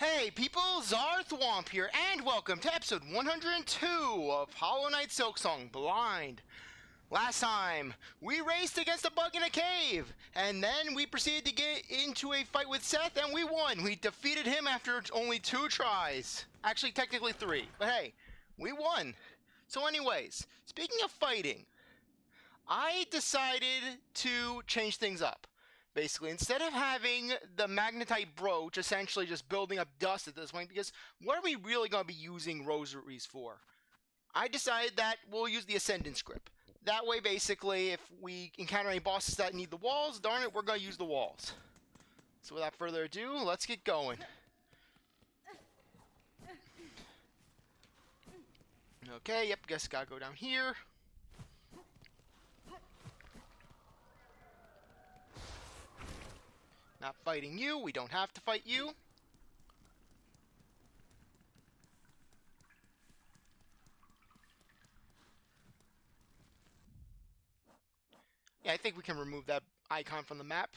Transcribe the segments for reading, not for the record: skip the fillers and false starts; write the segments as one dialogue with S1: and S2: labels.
S1: Hey people, CzarThwomp here, and welcome to episode 102 of Hollow Knight Silksong Blind. Last time, we raced against a bug in a cave, and then we proceeded to get into a fight with Seth, and we won. We defeated him after only 2 tries. Actually, technically 3, but hey, we won. So anyways, speaking of fighting, I decided to change things up. Basically, instead of having the magnetite brooch, essentially just building up dust at this point, because what are we really going to be using rosaries for? I decided that we'll use the Ascendant script. That way, basically, if we encounter any bosses that need the walls, darn it, we're going to use the walls. So without further ado, let's get going. Okay, yep, guess gotta go down here. Not fighting you, we don't have to fight you. Yeah, I think we can remove that icon from the map.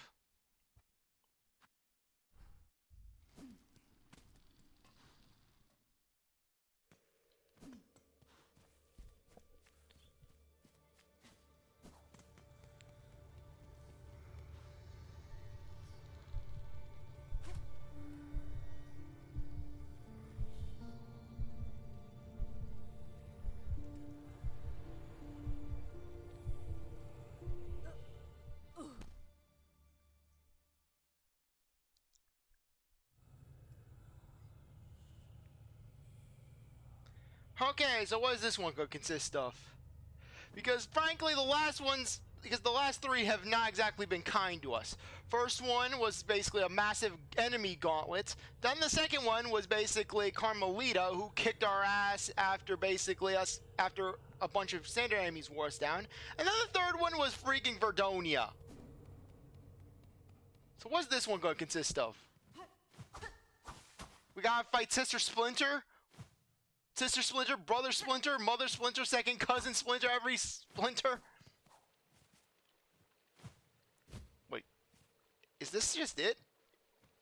S1: Okay, so what is this one going to consist of? Because frankly, the last 3 have not exactly been kind to us. First one was basically a massive enemy gauntlet. Then the second one was basically Carmelita, who kicked our ass after after a bunch of standard enemies wore us down. And then the third one was freaking Verdonia. So what's this one going to consist of? We gotta fight Sister Splinter. Sister Splinter, Brother Splinter, Mother Splinter, Second Cousin Splinter, every Splinter. Wait, is this just it?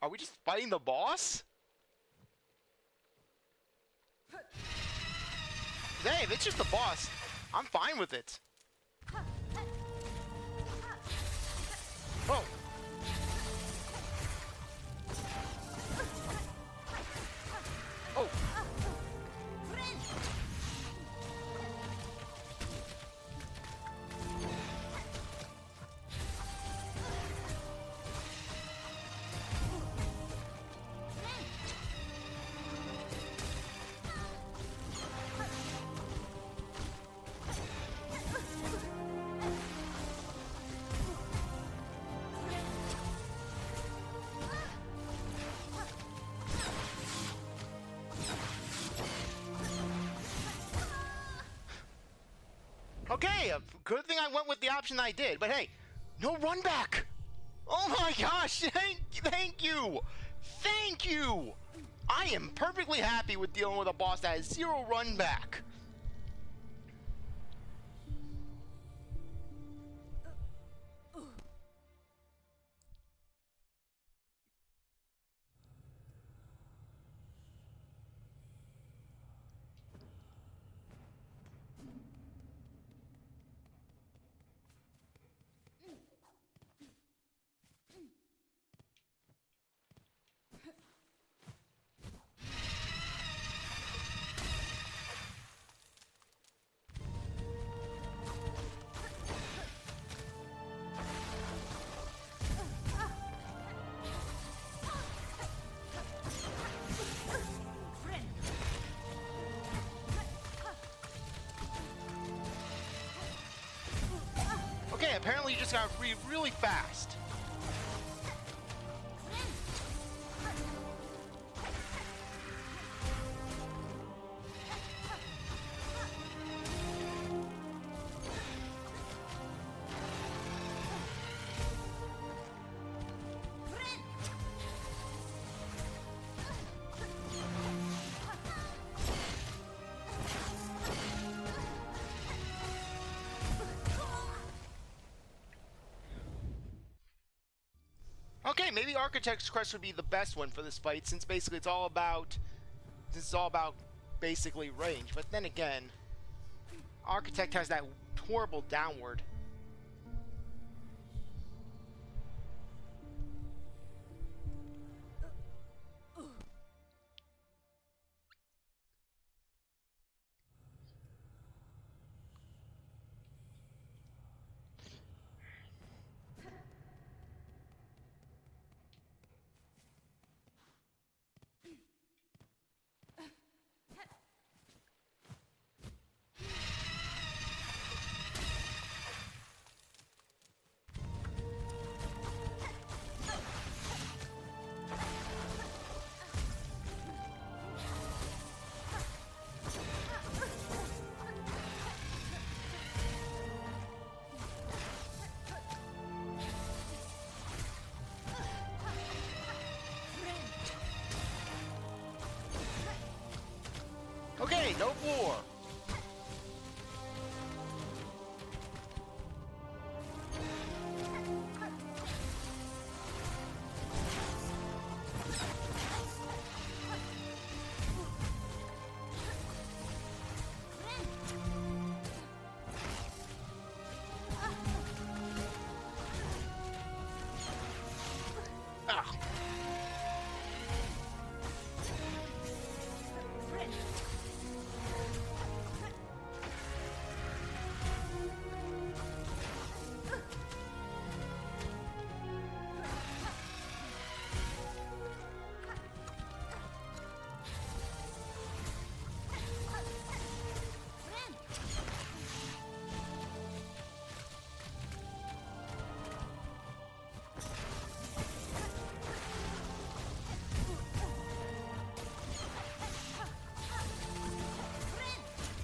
S1: Are we just fighting the boss? Hey, if it's just the boss, I'm fine with it. Oh. Oh. Okay, a good thing I went with the option I did, but hey, no run back! Oh my gosh, thank you! Thank you! I am perfectly happy with dealing with a boss that has 0 run back. Okay, apparently you just gotta read really fast. Okay, maybe Architect's Crest would be the best one for this fight, since basically it's all about... This is all about basically range. But then again, Architect has that horrible downward. Okay, no war. Ah.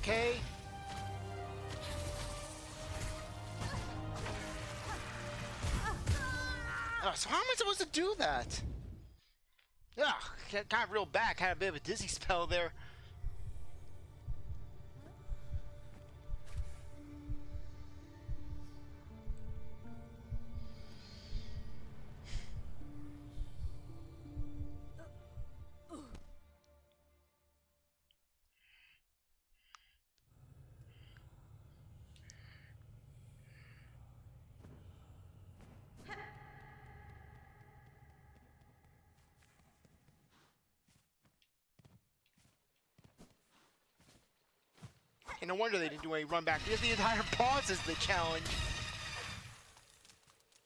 S1: Okay. So how am I supposed to do that? Ugh, kind of reeled back, had a bit of a dizzy spell there. And no wonder they didn't do any run back, because the entire pause is the challenge.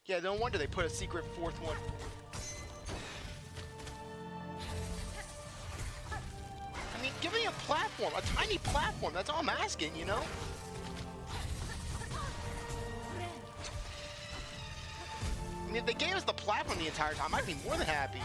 S1: Yeah, no wonder they put a secret fourth one. I mean, give me a platform, a tiny platform, that's all I'm asking, you know? I mean, if they gave us the platform the entire time, I'd be more than happy.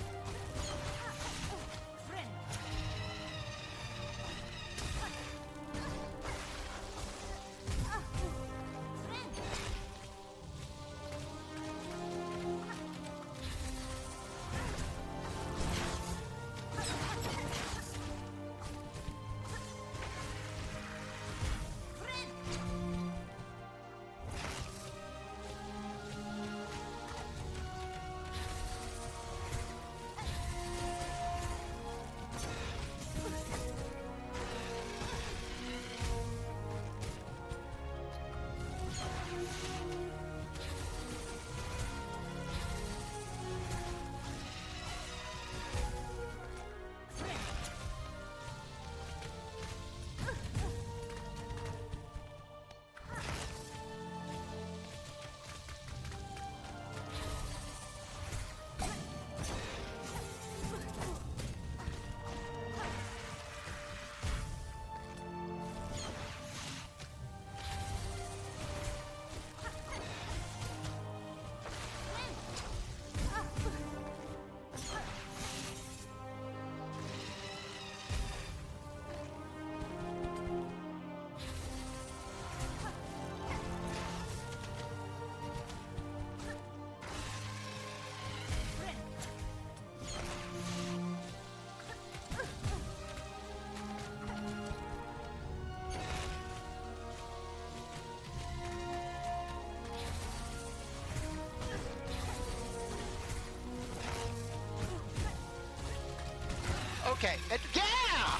S1: Okay, yeah!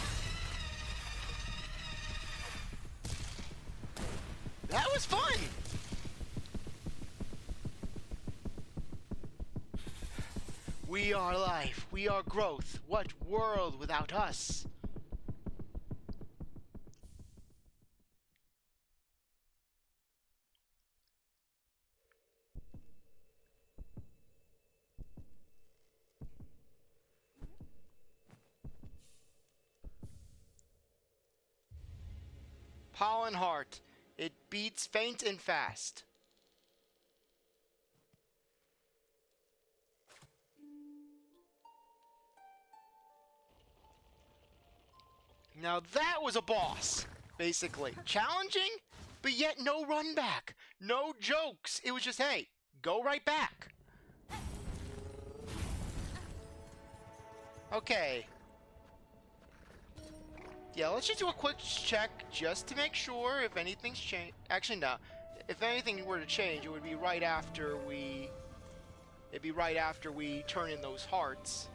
S1: That was fun! We are life, we are growth. What world without us? Pollen Heart. It beats faint and fast. Now that was a boss, basically. Challenging, but yet no run back. No jokes. It was just, hey, go right back. Okay. Yeah, let's just do a quick check just to make sure if anything's changed. Actually, no. If anything were to change, it would be right after we... It'd be right after we turn in those hearts.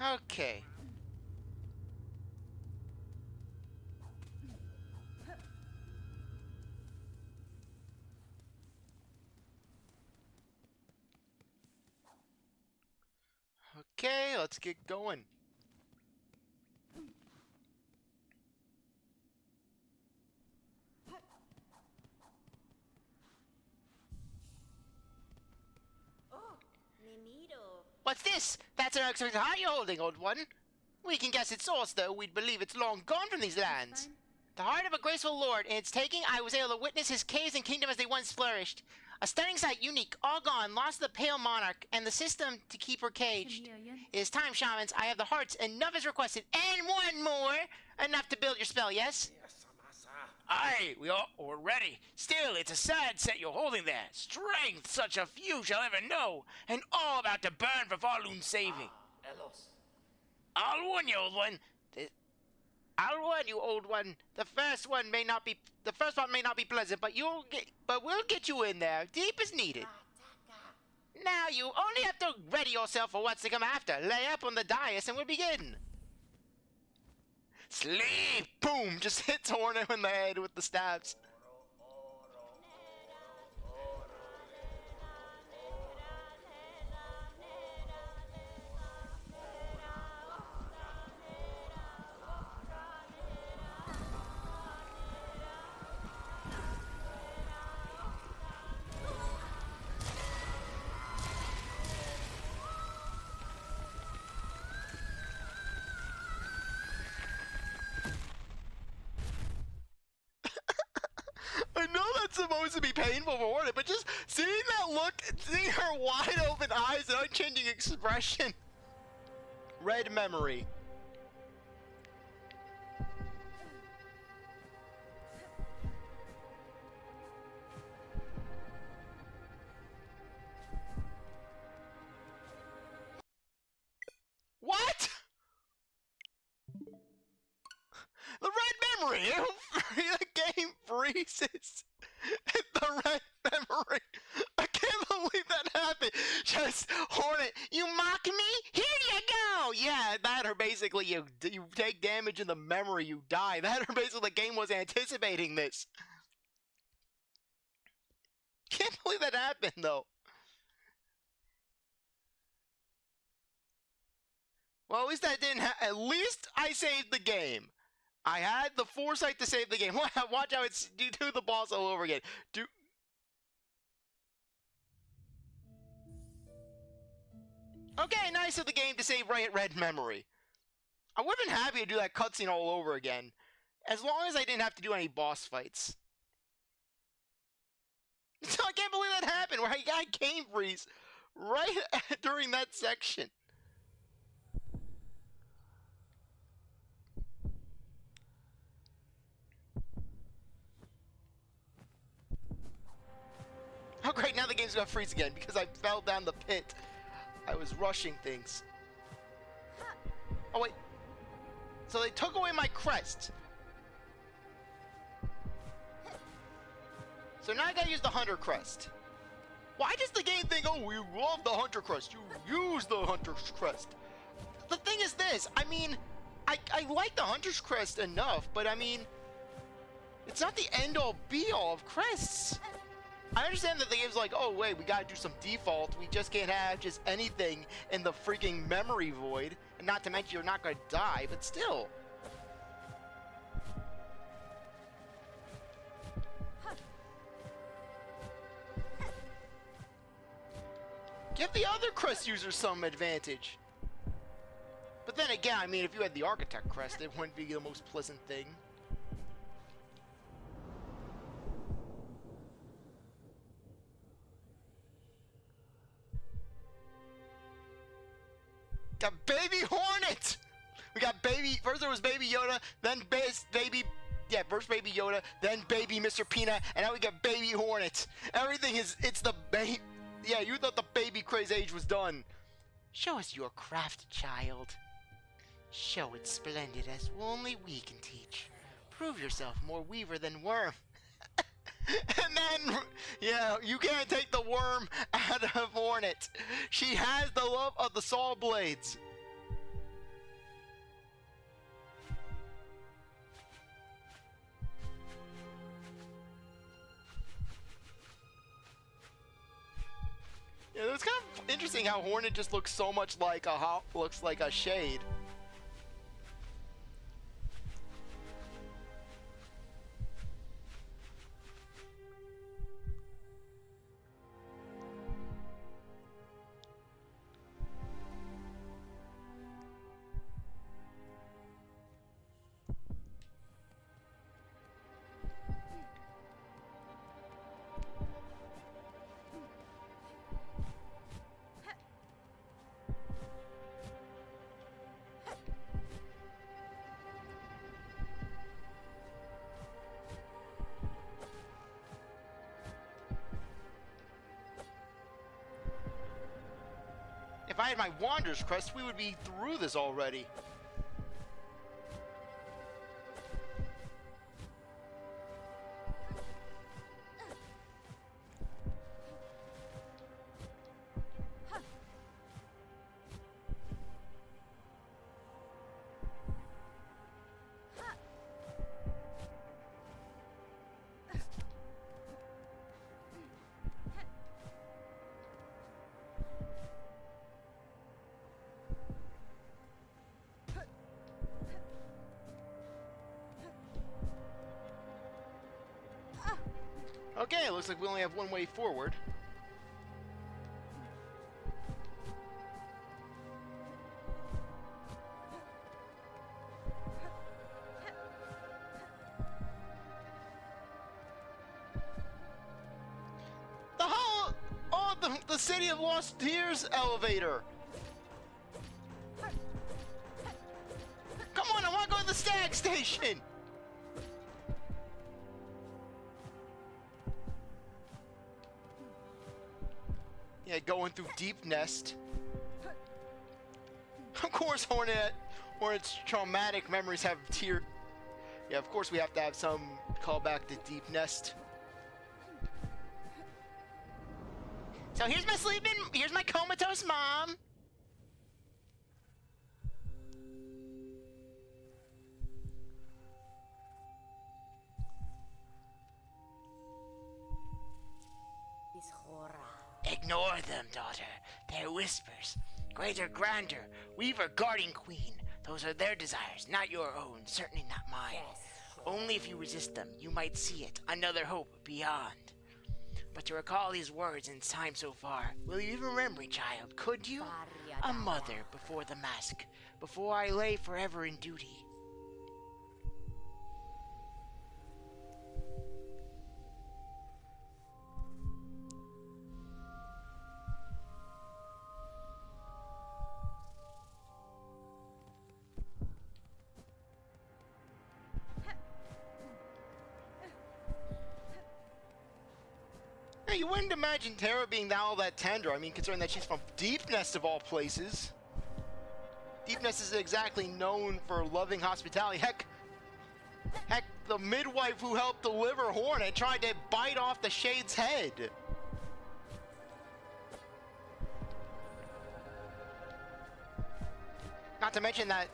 S1: Okay. Okay, let's get going. What's this? That's an unexpected heart you're holding, old one. We can guess its source, though we'd believe it's long gone from these lands. The heart of a graceful lord. In its taking, I was able to witness his caves and kingdom as they once flourished. A stunning sight, unique, all gone, lost to the pale monarch, and the system to keep her caged. It is time, shamans. I have the hearts. Enough is requested. And one more! Enough to build your spell, yes?
S2: Aye, we're ready. Still, it's a sad set you're holding there. Strength such a few shall ever know, and all about to burn for Falloon's saving. I'll warn you, old one.
S1: I'll warn you, old one. The first one may not be pleasant, but we'll get you in there, deep as needed. Now you only have to ready yourself for what's to come after. Lay up on the dais and we'll begin. Sleep! Boom! Just hits Hornet in the head with the stabs. I know that's supposed to be painful for Hornet, but just seeing that look, seeing her wide open eyes and unchanging expression. Red memory. What? The red memory! The game freezes! The red memory! I can't believe that happened! Just, Hornet, you mock me? Here you go! Yeah, that or basically you take damage in the memory, you die. That or basically the game was anticipating this. Can't believe that happened, though. Well, at least that didn't at least I saved the game. I had the foresight to save the game. Watch how it's do the boss all over again. Okay, nice of the game to save red memory. I would have been happy to do that cutscene all over again, as long as I didn't have to do any boss fights. So I can't believe that happened, where I got game freeze right during that section. everything's gonna freeze again because I fell down the pit. I was rushing things. Oh wait. So they took away my crest. So now I gotta use the hunter crest. Why does the game think, oh, we love the hunter crest? You use the hunter's crest. The thing is this, I mean, I like the hunter's crest enough, but I mean, it's not the end-all be-all of crests. I understand that the game's like, oh wait, we gotta do some default. We just can't have just anything in the freaking memory void. And not to mention you're not gonna die, but still. Give the other crest users some advantage. But then again, I mean, if you had the architect crest, it wouldn't be the most pleasant thing. Got Baby Hornet! We got baby, first there was Baby Yoda, then first Baby Yoda, then Baby Mr. Peanut, and now we got Baby Hornet. Everything is, it's the baby, yeah, you thought the baby craze age was done. Show us your craft, child. Show it splendid as only we can teach. Prove yourself more weaver than worm. And then, yeah, you can't take the worm out of Hornet. She has the love of the saw blades. Yeah, it's kind of interesting how Hornet just looks so much like a shade. If I had my Wanderer's Crest, we would be through this already. Okay, it looks like we only have one way forward. The City of Lost Tears elevator! Come on, I want to go to the Stag Station! Yeah, going through Deep Nest. Of course, Hornet's traumatic memories have tear. Yeah, of course we have to have some callback to Deep Nest. So here's my comatose mom.
S2: Ignore them, daughter. They're whispers. Greater, grander, weaver, guarding queen. Those are their desires, not your own, certainly not mine. Only if you resist them, you might see it, another hope beyond. But to recall these words in time so far, will you even remember me, child? Could you? A mother before the mask, before I lay forever in duty.
S1: you wouldn't imagine Terra being all that tender. I mean, considering that she's from Deep Nest of all places. Deep Nest isn't exactly known for loving hospitality. Heck, the midwife who helped deliver Hornet tried to bite off the Shade's head. Not to mention that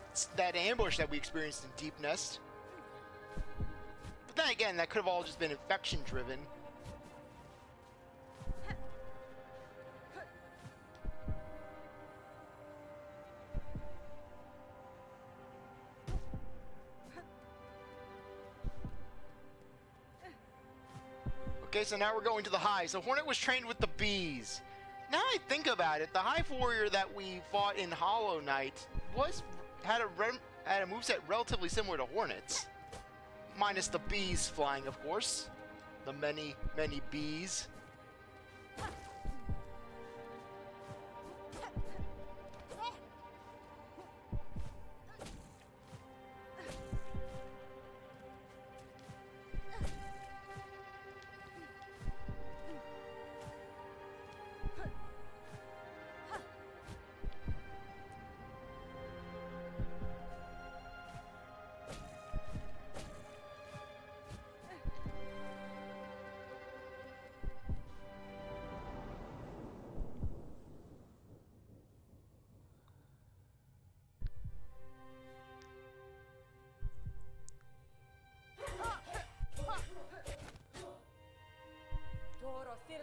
S1: ambush that we experienced in Deep Nest. But then again, that could have all just been infection driven. Okay, so now we're going to the hive. So Hornet was trained with the bees. Now I think about it, the Hive Warrior that we fought in Hollow Knight had a moveset relatively similar to Hornet's. Minus the bees flying, of course. The many, many bees.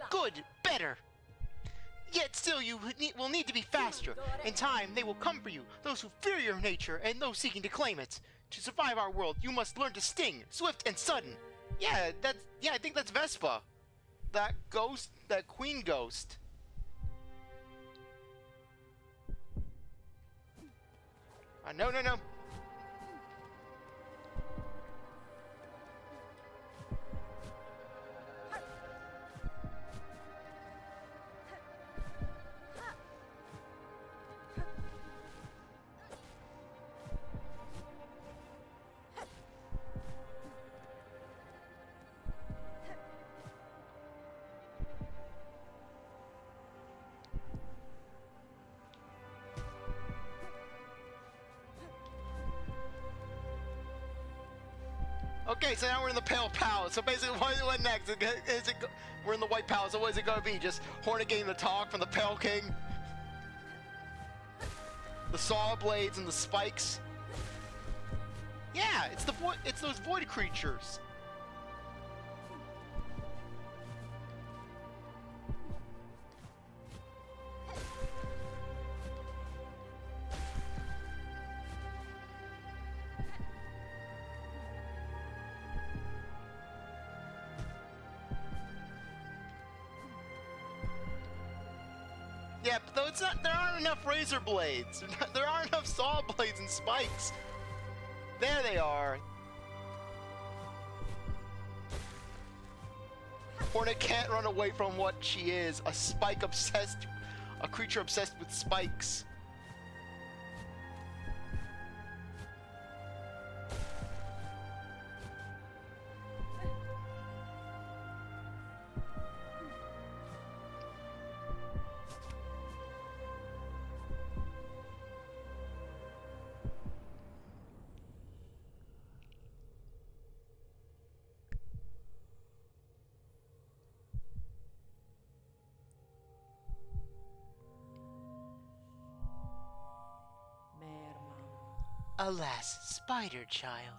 S1: Good, better. Yet still you will need to be faster. In time, they will come for you, those who fear your nature and those seeking to claim it. To survive our world, you must learn to sting, swift and sudden. Yeah, I think that's Vespa. That ghost, that queen ghost. No. Okay, so now we're in the Pale Palace. So basically, what next? We're in the White Palace. So what is it going to be? Just Hornet getting the talk from the Pale King? The saw blades and the spikes? Yeah, it's those void creatures. Yeah, but though there aren't enough razor blades. There aren't enough saw blades and spikes. There they are. Hornet can't run away from what she is, a creature obsessed with spikes. Alas, spider child,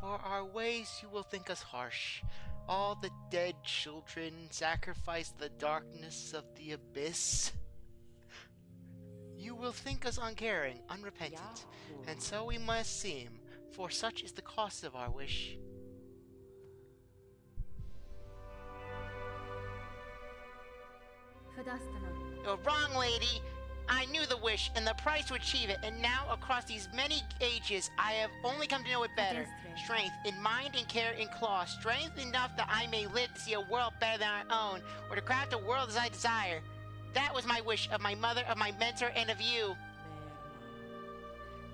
S1: for our ways you will think us harsh. All the dead children sacrifice the darkness of the abyss. You will think us uncaring, unrepentant, and so we must seem, for such is the cost of our wish. You're wrong, lady. I knew the wish and the price to achieve it, and now across these many ages I have only come to know it better. Strength in mind and care in claw. Strength enough that I may live to see a world better than our own, or to craft a world as I desire. That was my wish of my mother, of my mentor, and of you.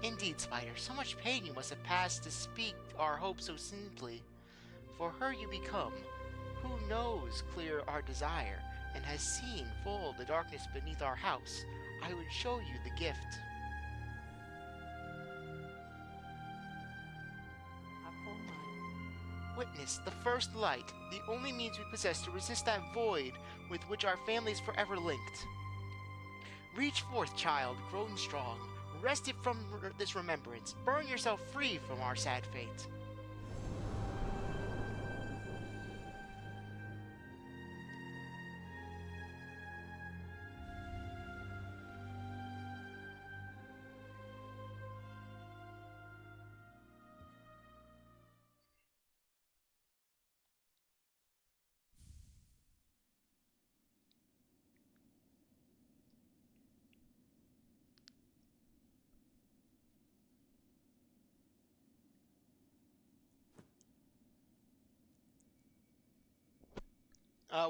S1: Indeed, Spider, so much pain you must have passed to speak our hope so simply. For her you become. Who knows clear our desire, and has seen full the darkness beneath our house, I would show you the gift. Witness the first light, the only means we possess to resist that void with which our family is forever linked. Reach forth, child, grown strong. Wrest it from this remembrance. Burn yourself free from our sad fate.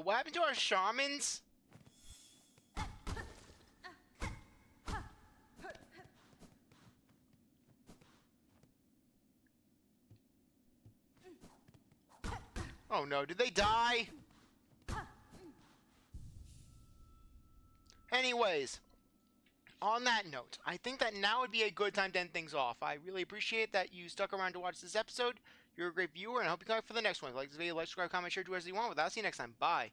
S1: What happened to our shamans? Oh no, did they die? Anyways, on that note, I think that now would be a good time to end things off. I really appreciate that you stuck around to watch this episode. You're a great viewer, and I hope you come back for the next one. If you like this video, like, subscribe, comment, share, do as you want. With that, I'll see you next time. Bye.